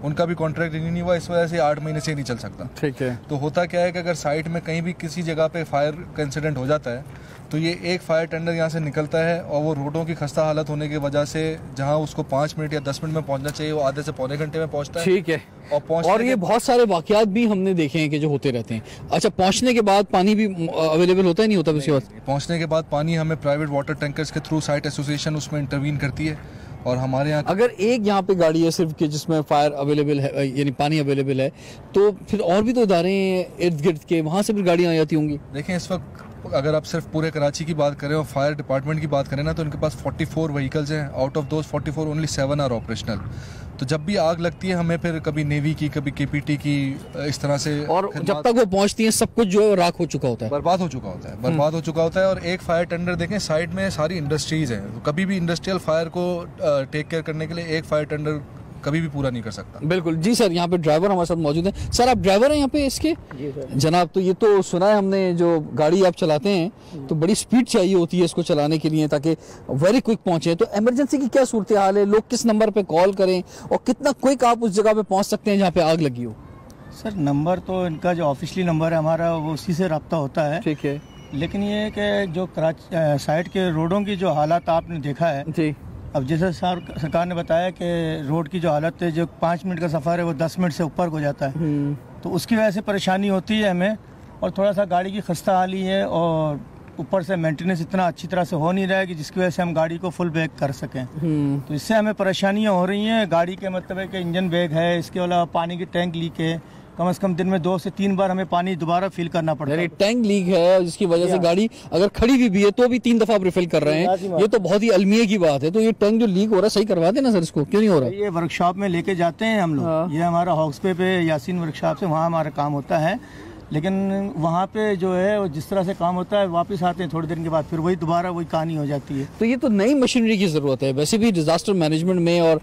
उनका भी कॉन्ट्रैक्ट रिन्यू नहीं हुआ, इस वजह से 8 महीने से नहीं चल सकता। ठीक है। तो होता क्या है कि अगर साइट में कहीं भी किसी जगह पे फायर का इंसिडेंट हो जाता है तो ये एक फायर टेंडर यहाँ से निकलता है और वो रोडों की खस्ता हालत होने की वजह से जहाँ उसको 5 मिनट या 10 मिनट में पहुँचना चाहिए वो आधे से पौने घंटे में पहुँचता है। ठीक है। और ये बहुत सारे वाकयात भी हमने देखे हैं कि जो होते रहते हैं। अच्छा, पहुंचने के बाद पानी भी अवेलेबल होता है, नहीं होता? उसके बाद पहुंचने के बाद पानी हमें प्राइवेट वाटर टैंकर्स के थ्रू साइट एसोसिएशन उसमें इंटरवीन करती है और हमारे यहाँ अगर एक यहाँ पे गाड़ी है सिर्फ कि जिसमें फायर अवेलेबल है, यानी पानी अवेलेबल है, तो फिर और भी तो इदारे हैं इर्द गिर्द के, वहाँ से भी गाड़ियाँ आ जाती होंगी। देखें, इस वक्त अगर आप सिर्फ पूरे कराची की बात करें और फायर डिपार्टमेंट की बात करें ना, तो इनके पास 44 व्हीकल्स हैं। Out of those 44 only 7 are operational. तो जब भी आग लगती है हमें फिर कभी नेवी की, कभी केपीटी की, इस तरह से, और जब तक वो पहुंचती है सब कुछ जो है राख हो चुका होता है, बर्बाद हो चुका होता है। और एक फायर टेंडर देखें, साइड में सारी इंडस्ट्रीज हैं, तो कभी भी इंडस्ट्रियल फायर को टेक केयर करने के लिए एक फायर टेंडर कभी भी पूरा नहीं कर सकता। बिल्कुल जी सर। यहाँ पे ड्राइवर हमारे साथ मौजूद हैं। सर, आप ड्राइवर हैं यहाँ पे इसके? जी सर। जनाब, तो ये तो सुना है हमने, जो गाड़ी आप चलाते हैं तो बड़ी स्पीड चाहिए होती है इसको चलाने के लिए ताकि वेरी क्विक पहुंचे। तो इमरजेंसी की क्या सूरत हाल है? लोग किस नंबर पे कॉल करें और कितना क्विक आप उस जगह पे पहुंच सकते हैं जहाँ पे आग लगी हो? सर, नंबर तो इनका जो ऑफिशियली नंबर है हमारा, वो उसी से रब्ता होता है। ठीक है। लेकिन ये है कि जो कराची साइड के रोडों की जो हालत आपने देखा है जी। अब जैसे सरकार ने बताया कि रोड की जो हालत है, जो 5 मिनट का सफ़र है वो 10 मिनट से ऊपर हो जाता है, तो उसकी वजह से परेशानी होती है हमें। और थोड़ा सा गाड़ी की खस्ता हाली है और ऊपर से मेंटेनेंस इतना अच्छी तरह से हो नहीं रहा है कि जिसकी वजह से हम गाड़ी को फुल बैक कर सकें। तो इससे हमें परेशानियाँ हो रही हैं। गाड़ी के मतलब है कि इंजन बैग है, इसके अलावा पानी की टैंक लीक है, कम से कम दिन में 2 से 3 बार हमें पानी दोबारा फिल करना पड़ता है। टैंक लीक है जिसकी वजह से गाड़ी अगर खड़ी भी है तो भी 3 दफा आप रिफिल कर रहे हैं, ये तो बहुत ही अलमिया की बात है। तो ये टैंक जो लीक हो रहा है सही करवा देना सर, इसको क्यों नहीं हो रहा? ये वर्कशॉप में लेके जाते हैं हम लोग। ये हमारा हॉक्सपे पे यासीन वर्कशॉप से वहाँ हमारा काम होता है, लेकिन वहाँ पे जो है वो जिस तरह से काम होता है वापस आते हैं थोड़ी देर के बाद, फिर वही दोबारा वही कहानी हो जाती है। तो ये तो नई मशीनरी की ज़रूरत है वैसे भी डिजास्टर मैनेजमेंट में, और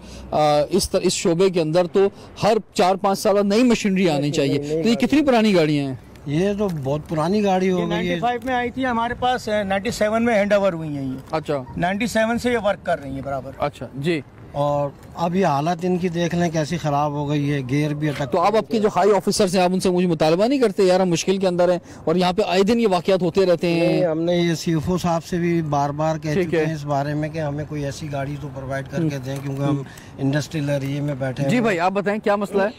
इस शोबे के अंदर तो हर 4-5 साल नई मशीनरी आनी चाहिए। तो ये कितनी पुरानी गाड़ियाँ हैं? ये तो बहुत पुरानी गाड़ी हो गई है। 95 में आई थी हमारे पास, 97 में हैंड ओवर हुई है ये। अच्छा। 97 से ये वर्क कर रही है बराबर। अच्छा जी। और अब ये हालत इनकी देख लें कैसी खराब हो गई है, गेयर भी अटक। तो आप आपके जो हाई ऑफिसर्स हैं आप उनसे मुझे मुतालबा नहीं करते यार, हम मुश्किल के अंदर हैं और यहाँ पे आए दिन ये वाकयात होते रहते हैं? हमने ये सीएफओ साहब से भी बार बार कह चुके हैं इस बारे में कि हमें कोई ऐसी गाड़ी तो प्रोवाइड करके दें, क्योंकि हम इंडस्ट्रियल एरिया में बैठे हैं। जी भाई, आप बताएं क्या मसला है?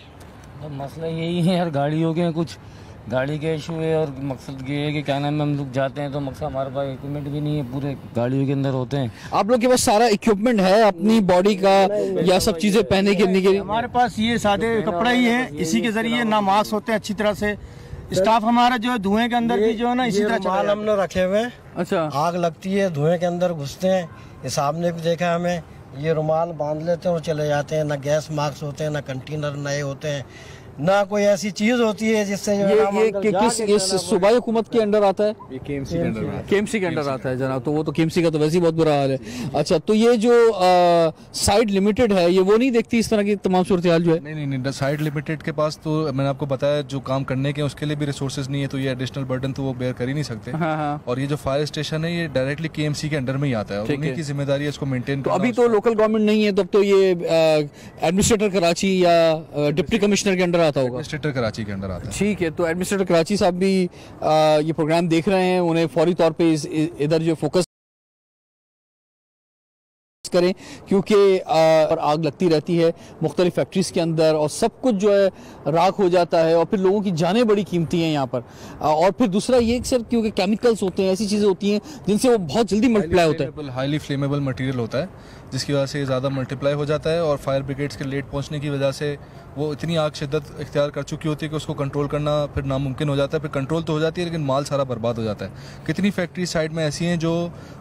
तो मसला यही है यार, गाड़ियों के कुछ गाड़ी के इशू है और मकसद ये है कि क्या नाम है, हम लोग जाते हैं तो मकसद हमारे पास इक्विपमेंट भी नहीं है, पूरे गाड़ियों के अंदर होते हैं। आप लोग के पास सारा इक्विपमेंट है अपनी बॉडी का या सब चीजें पहने के लिए? हमारे पास ये सादे कपड़ा ही है, इसी के जरिए ना मास्क होते हैं अच्छी तरह से। स्टाफ हमारा जो है धुएं के अंदर भी जो है ना इसी तरह माल हमने रखे हुए हैं। अच्छा। आग लगती है धुएं के अंदर घुसते हैं, ये साहब ने भी देखा हमें, ये रुमाल बांध लेते हैं और चले जाते हैं। ना गैस मास्क होते हैं, ना कंटेनर नए होते हैं, ना कोई ऐसी चीज होती है जिससे ये सूबाई हुकूमत के अंडर आता है? ये केएमसी के अंडर आता है जनाब। तो वो तो केएमसी का तो वैसे ही बहुत बुरा हाल है। अच्छा, तो ये जो साइड लिमिटेड है ये वो नहीं देखती इस तरह की तमाम सूरत हाल जो है? नहीं, साइड लिमिटेड के पास तो मैंने आपको बताया जो काम करने के उसके लिए भी रिसोर्सेज नहीं है, तो ये एडिशनल बर्डन तो वो बेयर कर ही नहीं सकते। हाँ। और ये जो फायर स्टेशन है ये डायरेक्टली केएमसी के अंडर में ही आता है, उन्हीं की जिम्मेदारी है इसको मेंटेन करना। अभी तो लोकल गवर्नमेंट नहीं है, तब तो ये एडमिनिस्ट्रेटर कराची या डिप्टी कमिश्नर के अंडर आता होगा? एडमिनिस्ट्रेटर कराची के अंदर आता है। ठीक है, तो एडमिनिस्ट्रेटर कराची साहब भी ये प्रोग्राम देख रहे हैं, उन्हें फौरी तौर पे इधर जो फोकस करें, क्योंकि आग लगती रहती है मुख्तलिफ फैक्ट्रीज के अंदर और सब कुछ जो है राख हो जाता है और फिर लोगों की जानें बड़ी कीमती हैं यहाँ पर। और फिर दूसरा ये सर, क्योंकि केमिकल्स होते हैं, ऐसी चीज़ें होती हैं जिनसे वो बहुत जल्दी मल्टीप्लाई होता है। हाईली फ्लेमेबल मटेरियल होता है जिसकी वजह से ज़्यादा मल्टीप्लाई हो जाता है और फायर ब्रिगेड्स के लेट पहुँचने की वजह से वो इतनी आग शिद्दत इख्तियार कर चुकी होती है कि उसको कंट्रोल करना फिर नामुमकिन हो जाता है। फिर कंट्रोल तो हो जाती है लेकिन माल सारा बर्बाद हो जाता है। कितनी फैक्ट्री साइड में ऐसी हैं जो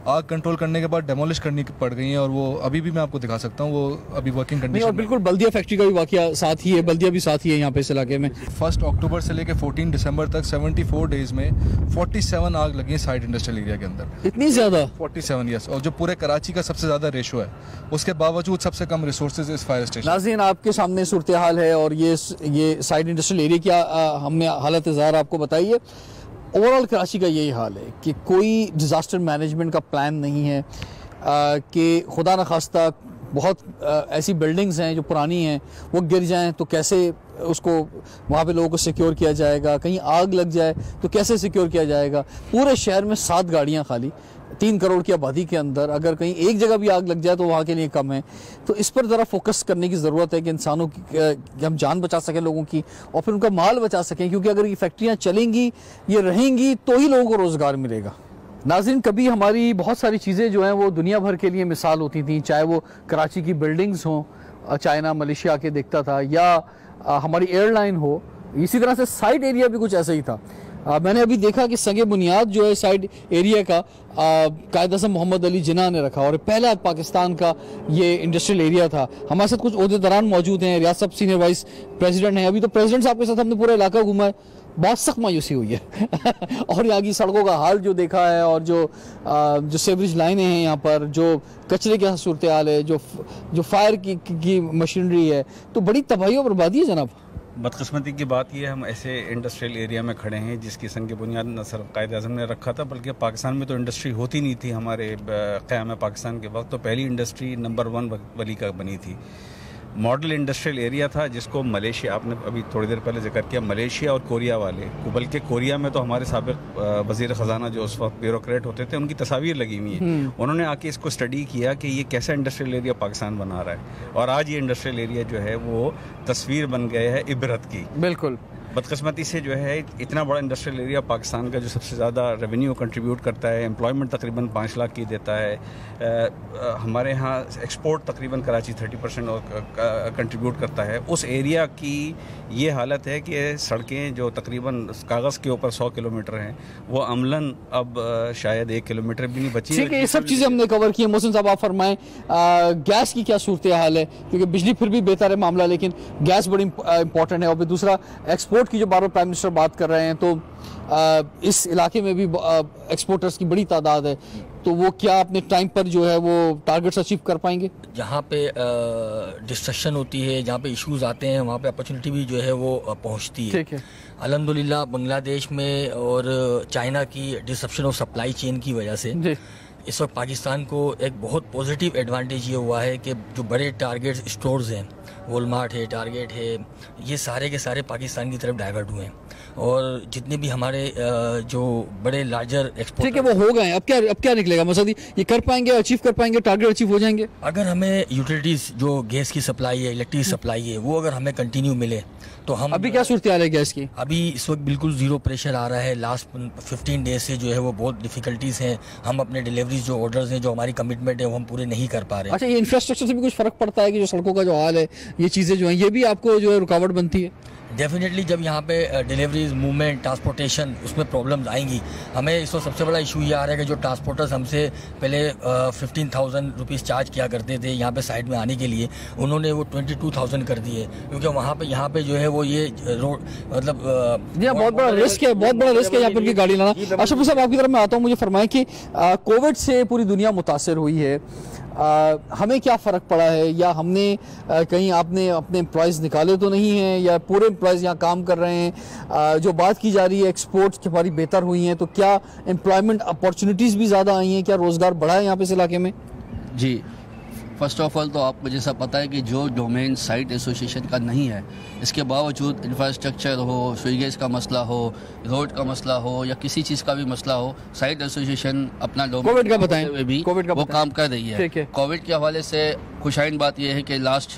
आग कंट्रोल करने के बाद डेमोलिश करनी पड़ गई हैं और वो अभी भी मैं आपको दिखा सकता हूँ, वो अभी वर्किंग कंडीशन। और बिल्कुल बल्दिया फैक्ट्री का भी वाकया साथ ही है, बल्दिया भी साथ ही है यहाँ पे इस इलाके में। 1 अक्टूबर से लेकर 14 दिसंबर तक 74 डेज में 47 आग लगी है साइड इंडस्ट्रियल एरिया के अंदर। इतनी ज्यादा? 47, यस। और जो पूरे कराची का सबसे ज्यादा रेशो है, उसके बावजूद सबसे कम रिसोर्सेज इस फायर स्टेशन। नाज़रीन, आपके सामने सूरत हाल है और ये साइड इंडस्ट्रियल एरिया की हमने हालत ज़ाहिर आपको बताई है। ओवरऑल कराची का यही हाल है कि कोई डिज़ास्टर मैनेजमेंट का प्लान नहीं है, कि खुदा न खास्ता बहुत ऐसी बिल्डिंग्स हैं जो पुरानी हैं वो गिर जाएं तो कैसे उसको वहाँ पे लोगों को सिक्योर किया जाएगा, कहीं आग लग जाए तो कैसे सिक्योर किया जाएगा। पूरे शहर में 7 गाड़ियाँ खाली 3 करोड़ की आबादी के अंदर, अगर कहीं एक जगह भी आग लग जाए तो वहाँ के लिए कम है। तो इस पर ज़रा फोकस करने की ज़रूरत है कि इंसानों की हम जान बचा सकें लोगों की, और फिर उनका माल बचा सकें, क्योंकि अगर ये फैक्ट्रियाँ चलेंगी, ये रहेंगी, तो ही लोगों को रोज़गार मिलेगा। नाज़रीन, कभी हमारी बहुत सारी चीज़ें जो हैं वो दुनिया भर के लिए मिसाल होती थी, चाहे वो कराची की बिल्डिंग्स हों, चाइना मलेशिया के देखता था, या हमारी एयरलाइन हो। इसी तरह से साइड एरिया भी कुछ ऐसा ही था। मैंने अभी देखा कि संगे बुनियाद जो है साइड एरिया का कायद अज़म मोहम्मद अली जिन्ना ने रखा, और पहला पाकिस्तान का ये इंडस्ट्रियल एरिया था। हमारे साथ कुछ ओहदेदारान मौजूद हैं, रियाज साहब सीनियर वाइस प्रेसिडेंट हैं। अभी तो प्रेसिडेंट साहब के साथ हमने पूरा इलाका घूमा है, बहुत सख्त मायूसी हुई है और यहाँ की सड़कों का हाल जो देखा है, और जो सेवरेज लाइनें हैं यहाँ पर, जो कचरे की सूरत हाल है, जो फायर की मशीनरी है, तो बड़ी तबाही और बर्बादी है जनाब। बदकिस्मती की बात यह है, हम ऐसे इंडस्ट्रियल एरिया में खड़े हैं जिसकी संग बुनियाद न सिर्फ कायद आज़म ने रखा था, बल्कि पाकिस्तान में तो इंडस्ट्री होती नहीं थी। हमारे क़याम पाकिस्तान के वक्त तो पहली इंडस्ट्री नंबर 1 वली का बनी थी। मॉडल इंडस्ट्रियल एरिया था जिसको मलेशिया, आपने अभी थोड़ी देर पहले जिक्र किया, मलेशिया और कोरिया वाले, बल्कि कोरिया में तो हमारे साबिक़ वज़ीर ख़जाना जो उस वक्त ब्यूरोक्रेट होते थे, उनकी तस्वीर लगी हुई है। उन्होंने आके इसको स्टडी किया कि ये कैसा इंडस्ट्रियल एरिया पाकिस्तान बना रहा है, और आज ये इंडस्ट्रियल एरिया जो है वो तस्वीर बन गया है इबरत की। बिल्कुल बदकिस्मती से जो है इतना बड़ा इंडस्ट्रियल एरिया पाकिस्तान का जो सबसे ज़्यादा रेवेन्यू कंट्रीब्यूट करता है, एम्प्लॉयमेंट तकरीबन 5 लाख की देता है, हमारे यहाँ एक्सपोर्ट तकरीबन कराची 30% कंट्रीब्यूट करता है, उस एरिया की ये हालत है कि सड़कें जो तकरीबन कागज़ के ऊपर 100 किलोमीटर हैं वो अमलन अब शायद 1 किलोमीटर भी नहीं बची। ठीक है, ये सब चीज़ें हमने कवर की है। मोहसिन साहब आप फरमाएं, गैस की क्या सूरत हाल है, क्योंकि बिजली फिर भी बेहतर है मामला, लेकिन गैस बड़ी इंपॉर्टेंट है। और फिर दूसरा एक्सपोर्ट की जो बार-बार प्राइम मिनिस्टर बात कर रहे हैं, तो इस इलाके में भी एक्सपोर्टर्स की बड़ी तादाद है, तो वो क्या अपने टाइम पर जो है वो टारगेट्स अचीव कर पाएंगे? जहाँ पे डिस्ट्रक्शन होती है, जहाँ पे इश्यूज आते हैं, वहाँ पे अपॉर्चुनिटी भी जो है वो पहुँचती है। ठीक है, अल्हम्दुलिल्लाह बांग्लादेश में और चाइना की डिसरप्शन ऑफ सप्लाई चेन की वजह से इस वक्त पाकिस्तान को एक बहुत पॉजिटिव एडवांटेज ये हुआ है कि जो बड़े टारगेट स्टोर्स हैं, वॉलमार्ट है, टारगेट है, ये सारे के सारे पाकिस्तान की तरफ डाइवर्ट हुए हैं, और जितने भी हमारे जो बड़े लार्जर एक्सपोर्ट, ठीक है, वो हो गए। अब क्या निकलेगा मसद, ये कर पाएंगे, अचीव कर पाएंगे, टारगेट अचीव हो जाएंगे? अगर हमें यूटिलिटीज जो गैस की सप्लाई है, इलेक्ट्रिक सप्लाई है, वो अगर हमें कंटिन्यू मिले तो हम। अभी क्या सूरत हाल है गैस की? अभी इस वक्त बिल्कुल जीरो प्रेशर आ रहा है। लास्ट 15 डेज से जो है वो बहुत डिफिकल्टीज हैं। हम अपने डिलीवरीज जो ऑर्डर्स हैं, जो हमारी कमिटमेंट है, वो हम पूरे नहीं कर पा रहे। अच्छा, ये इंफ्रास्ट्रक्चर से भी कुछ फर्क पड़ता है कि जो सड़कों का जो हाल है, ये चीज़ें जो हैं, ये भी आपको जो है रुकावट बनती है? डेफिनेटली जब यहाँ पे डिलीवरीज, मूवमेंट, ट्रांसपोर्टेशन, उसमें प्रॉब्लम्स आएंगी। हमें इस वक्त सबसे बड़ा इशू ये आ रहा है कि जो ट्रांसपोर्टर्स हमसे पहले 15,000 रुपीज़ चार्ज किया करते थे यहाँ पे साइड में आने के लिए, उन्होंने वो 22,000 कर दिए, क्योंकि वहाँ पे यहाँ पे जो है वो ये रोड मतलब बहुत बड़ा रिस्क है, बहुत बड़ा रिस्क है यहाँ पर उनकी गाड़ी लाना। अशरफ साहब, आपकी तरफ मैं आता हूँ, मुझे फरमाएं कि कोविड से पूरी दुनिया मुतासर हुई है, हमें क्या फ़र्क पड़ा है, या हमने कहीं आपने अपने एम्प्लॉयज़ निकाले तो नहीं हैं, या पूरे एम्प्लॉयज़ यहाँ काम कर रहे हैं? जो बात की जा रही है एक्सपोर्ट्स की हमारी बेहतर हुई हैं, तो क्या एम्प्लॉयमेंट अपॉर्चुनिटीज़ भी ज़्यादा आई हैं, क्या रोज़गार बढ़ा है यहाँ पे इस इलाके में? जी, फ़र्स्ट ऑफ ऑल तो आपको जैसा पता है कि जो डोमेन साइट एसोसिएशन का नहीं है, इसके बावजूद इंफ्रास्ट्रक्चर हो, स्वीगेज का मसला हो, रोड का मसला हो, या किसी चीज़ का भी मसला हो, साइट एसोसिएशन अपना कोविड का बताएं भी वो काम कर रही है। कोविड के हवाले से खुशाइन बात यह है कि लास्ट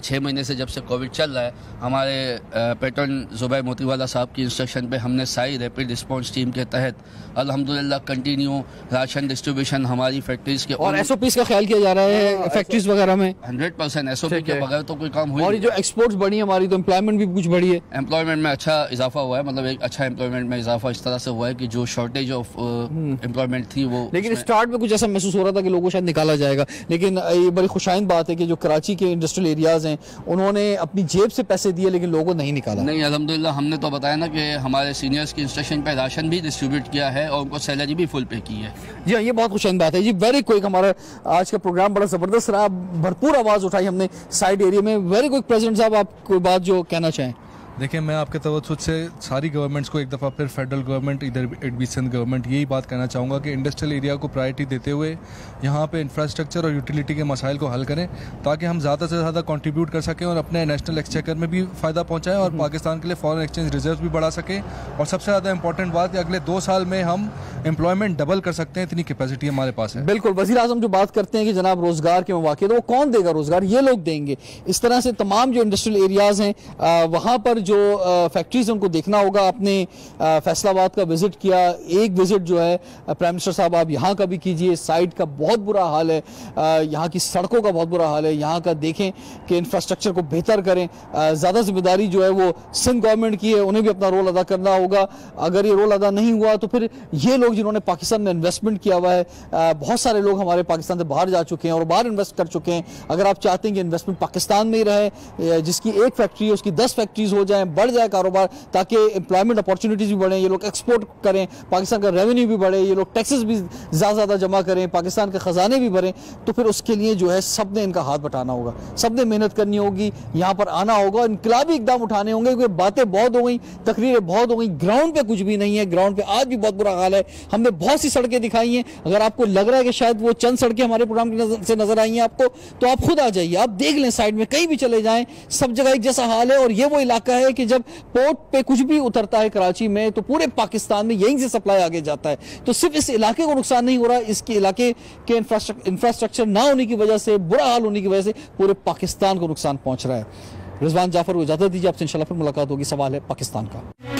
6 महीने से जब से कोविड चल रहा है, हमारे पैटर्न जुबैर मोतीवाला साहब की इंस्ट्रक्शन पे हमने सारी रैपिड रिस्पॉन्स टीम के तहत अल्हम्दुलिल्लाह कंटिन्यू राशन डिस्ट्रीब्यूशन हमारी फैक्ट्रीज के, और SOPs का ख्याल किया जा रहा है फैक्ट्रीज वगैरह में 100% SOP के बगैर तो कोई काम हुआ। और जो एक्सपोर्ट्स बढ़ी है हमारी, तो एम्प्लॉयमेंट भी कुछ बढ़ी है। एम्प्लॉयमेंट में अच्छा इजाफा हुआ है, मतलब एक अच्छा एम्प्लॉयमेंट में इजाफा इस तरह से हुआ है कि जो शॉर्टेज ऑफ एम्प्लॉयमेंट थी वो, लेकिन स्टार्ट में कुछ ऐसा महसूस हो रहा था कि लोगों को शायद निकाला जाएगा, लेकिन ये बड़ी खुशाइन बात है कि जो कराची के इंडस्ट्रियल एरियाज हैं उन्होंने अपनी जेब से पैसे दिए, लेकिन लोगों को नहीं निकाला। नहीं, अल्हम्दुलिल्लाह हमने तो बताया ना कि हमारे सीनियर्स की इंस्ट्रक्शन पे राशन भी डिस्ट्रीब्यूट किया है और उनको सैलरी भी फुल पे की है। जी हाँ, ये बहुत खुशाइन बात है जी। वेरी क्विक, हमारा आज का प्रोग्राम बड़ा ज़बरदस्त रहा, भरपूर आवाज़ उठाई हमने साइड एरिया में। वेरी क्विक प्रेसिडेंट साहब, आप कोई बात जो कहना चाहें? देखिए, मैं आपके तवज्जुह से सारी गवर्नमेंट्स को एक दफ़ा फिर फेडरल गवर्नमेंट, इधर इट बी सिंध गवर्नमेंट, यही बात कहना चाहूँगा कि इंडस्ट्रियल एरिया को प्रायोरिटी देते हुए यहाँ पे इंफ्रास्ट्रक्चर और यूटिलिटी के मसाइल को हल करें ताकि हम ज़्यादा से ज़्यादा कंट्रीब्यूट कर सकें और अपने नेशनल एक्सचेकर में भी फ़ायदा पहुँचाएँ और पाकिस्तान के लिए फॉरेन एक्सचेंज रिजर्व भी बढ़ा सकें। और सबसे ज़्यादा इंपॉर्टेंट बात, अगले 2 साल में हम एम्प्लॉयमेंट डबल कर सकते हैं, इतनी कैपेसिटी हमारे पास है। बिल्कुल, वज़ीर आज़म जो बात करते हैं कि जनाब रोजगार के मौके, तो वो कौन देगा रोजगार? ये लोग देंगे। इस तरह से तमाम जो इंडस्ट्रियल एरियाज हैं वहाँ पर जो फैक्ट्रीज उनको देखना होगा। आपने फैसलाबाद का विजिट किया, एक विजिट जो है प्राइम मिनिस्टर साहब आप यहाँ का भी कीजिए। साइड का बहुत बुरा हाल है, यहाँ की सड़कों का बहुत बुरा हाल है, यहाँ का देखें कि इंफ्रास्ट्रक्चर को बेहतर करें। ज़्यादा जिम्मेदारी जो है वो सिंध गवर्नमेंट की है, उन्हें भी अपना रोल अदा करना होगा। अगर ये रोल अदा नहीं हुआ तो फिर ये लोग जिन्होंने पाकिस्तान में इन्वेस्टमेंट किया हुआ है, बहुत सारे लोग हमारे पाकिस्तान से बाहर जा चुके हैं और बाहर इन्वेस्ट कर चुके हैं। अगर आप चाहते हैं कि इन्वेस्टमेंट पाकिस्तान में ही रहे, जिसकी एक फैक्ट्री है उसकी 10 फैक्ट्रीज हो जाएं, बढ़ जाए कारोबार, ताकि एम्प्लॉयमेंट अपॉर्चुनिटीज भी बढ़ें, ये लोग एक्सपोर्ट करें, पाकिस्तान का रेवेन्यू भी बढ़े, ये लोग टैक्सेस भी ज़्यादा जमा करें, पाकिस्तान के ख़जाने भी भरें, तो फिर उसके लिए जो है सब ने इनका हाथ बटाना होगा, सब ने मेहनत करनी होगी, यहाँ पर आना होगा, इनकलाबी इकदाम उठाने होंगे। क्योंकि बातें बहुत हो गई, तकरीरें बहुत हो गई, ग्राउंड पे कुछ भी नहीं है। ग्राउंड पे आज भी बहुत बुरा हाल है। हमने बहुत सी सड़कें दिखाई हैं। अगर आपको लग रहा है कि शायद वो चंद सड़कें हमारे प्रोग्राम से नजर आई हैं आपको, तो आप खुद आ जाइए, आप देख लें, साइड में कहीं भी चले जाएं, सब जगह एक जैसा हाल है। और ये वो इलाका है कि जब पोर्ट पे कुछ भी उतरता है कराची में तो पूरे पाकिस्तान में यहीं से सप्लाई आगे जाता है। तो सिर्फ इस इलाके को नुकसान नहीं हो रहा, इसके इलाके के इंफ्रास्ट्रक्चर ना होने की वजह से, बुरा हाल होने की वजह से पूरे पाकिस्तान को नुकसान पहुंच रहा है। रिजवान जाफर को इजाजत दीजिए, आपसे इंशाल्लाह फिर मुलाकात होगी। सवाल है पाकिस्तान का।